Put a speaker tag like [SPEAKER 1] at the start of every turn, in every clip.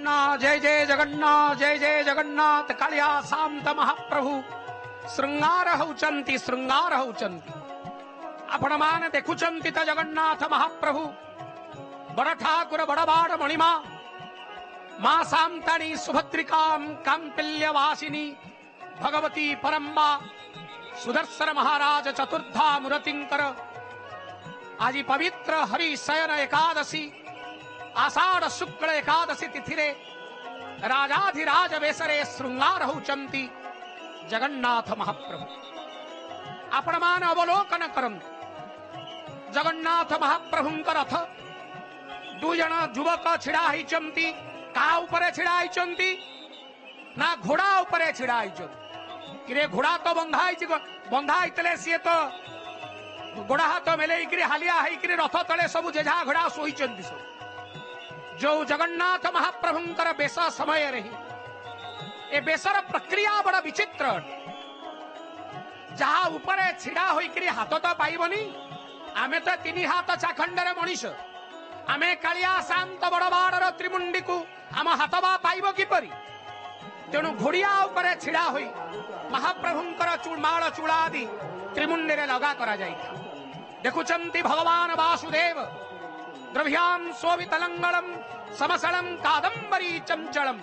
[SPEAKER 1] जगन्नाथ जय जय जगन्नाथ जय जय जगन्नाथ कालिया शांत महाप्रभु श्रृंगार होचंती श्रृंगार होचंती आपण मान देखुचंती त जगन्नाथ महाप्रभु बड़ ठाकुर बड़ बाड़ मणिमा मां शांताणी सुभद्रिकाम कांपिल्यवासिनी भगवती परम्बा सुदर्शन महाराज चतुर्धा मूर्तिंकर आज पवित्र हरि शयन एकादशी आषाढ़ शुक्ल एकादशी तिथि रे राजाधिराज वेशरे श्रृंगार होचंती जगन्नाथ महाप्रभु आपण मान अवलोकन करंतु जगन्नाथ महाप्रभुंकर रथ दु जण युवक छिड़ा होइचंती का उपरे छिड़ा होइचंती ना घोड़ा उपरे छिड़ा होइचंती किरे घोड़ा तो बंधा होइतले सी तो गोड़ा हाथ मेलेइकरी हालिया होइकरी रथ तले सब जेझा घोड़ा सोइचंती सब जो जगन्नाथ महाप्रभुंकर बेश समय रही ए बेशर प्रक्रिया बड़ा विचित्र जहा उपरे छिड़ा होइकरी हाथ तो पाइबनी आमे तो तीन हाथ चाखंडर मनीष आमे कालिया शांत बड़बाड़र त्रिमुंडी को आम हाथबा पाइब किपरि तेणु घोड़िया उपरे छिड़ा होई महाप्रभुंकर माल चूड़ा आदि त्रिमुंडी रे लगा करा जाइथा देखुचंती भगवान वासुदेव द्रव्याम सोवितलंगलम समसलम कादंबरी चंचलम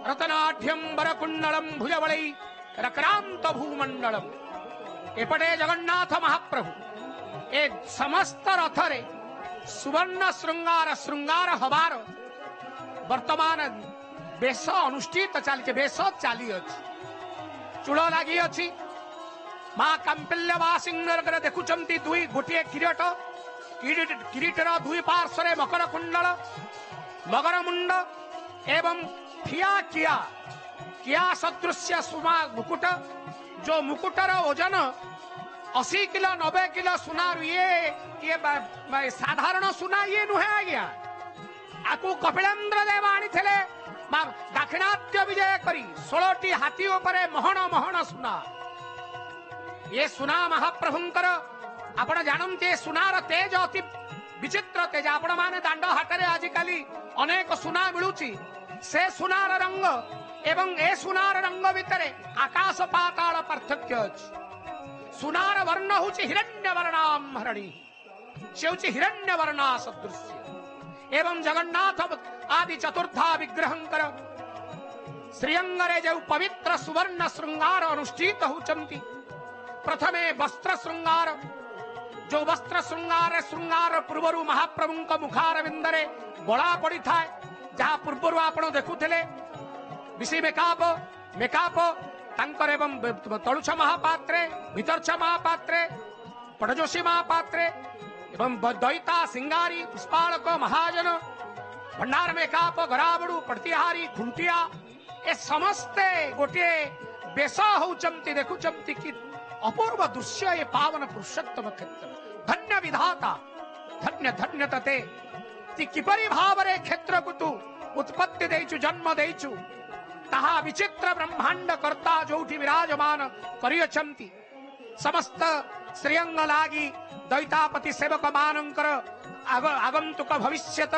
[SPEAKER 1] रतनाढ्यम बरकुंडलम भुजबलई रक्रांत भूमंडलम एपटे जगन्नाथ महाप्रभु ए समस्त रथरे सुवर्ण श्रृंगार श्रृंगार हबार वर्तमान बेश अनुष्ठित चली बेश चली अच्छी चूड़ लगी अच्छी मां कांपिल्यवासिनी देखुचंती दुई गोटे किरीट किरीटर दुई पार्श्वे मकर कुंडल मगर मुंड एवं फिया किया किया सदृश्य सुमा मुकुट जो मुकुटर ओजन 80 किलो 90 किलो सुना ये साधारण सुना ये नुहे आज्ञा आपको कपिलेन्द्र देव आनी दाक्षिणात्य विजय करी 16टी हाथी उपरे महण महण सुना ये सुना महाप्रभुंकर आपण जानते सुनार तेज अति विचित्र तेज आपण माने दांड हाटरे आजिकाली अनेक सुना मिलुची से सुनार रंग एवं ए सुनार रंग भितरे आकाश पाताल पार्थक्य अछि सुनार वर्ण होची हिरण्य वर्णाम हरणी से होची हिरण्य वर्णा सदृश्य एवं जगन्नाथ आदि चतुर्था विग्रहंकर श्रीअंगरे जो पवित्र सुवर्ण श्रृंगार अनुष्ठित होचंती प्रथमे वस्त्र श्रृंगार जो वस्त्र श्रृंगार पूर्वर महाप्रभु मुखार बिंदरे गला पड़ी थाए जहाँ पूर्वर आपण देखुले विशी मेकाप तांकर एवं तलुछ महापात्रे भितरछ महापात्रे पटजोशी महापात्रे एवं दैता सिंगारी पुष्पालक महाजन भंडार मेकाप गराबड़ू प्रतिहारी खुंटिया ए समस्ते गोटे बेश होचंती देखुचंती कि अपूर्व दृश्य ये पावन पुरुषोत्तम क्षेत्र धन्य विधाता धन्य धन्य तते ती किपरि भावरे क्षेत्र को तू उत्पत्ति देइछु जन्म देइछु ताहा विचित्र ब्रह्मांड कर्ता जोठी विराजमान करियछंती समस्त श्रीअंग लागी दैतापति सेवक मानंकर आगंतुक भविष्यत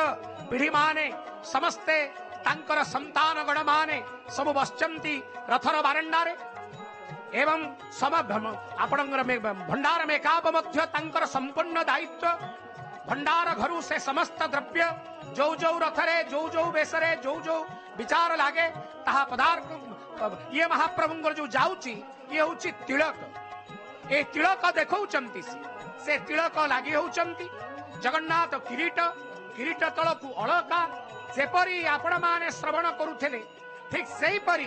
[SPEAKER 1] पीढ़ी माने समस्ते तांकर संतान गण माने सब बसचंती रथर बारंडारे एवं आपणकर भंडार मेकाप मध्य तांकर संपूर्ण दायित्व भंडार घरु से समस्त द्रव्य जो जो रथरे जो बेसरे जो विचार लागे ताहा पदार्थ ये महाप्रभुंकर जो जाउची ये होची तिलक ए तिलक देखौचंती से तिलक लागि होचंती जगन्नाथ किरीट तलकु अलका सेपरी आपण माने श्रवण करुथले ठीक सेही परी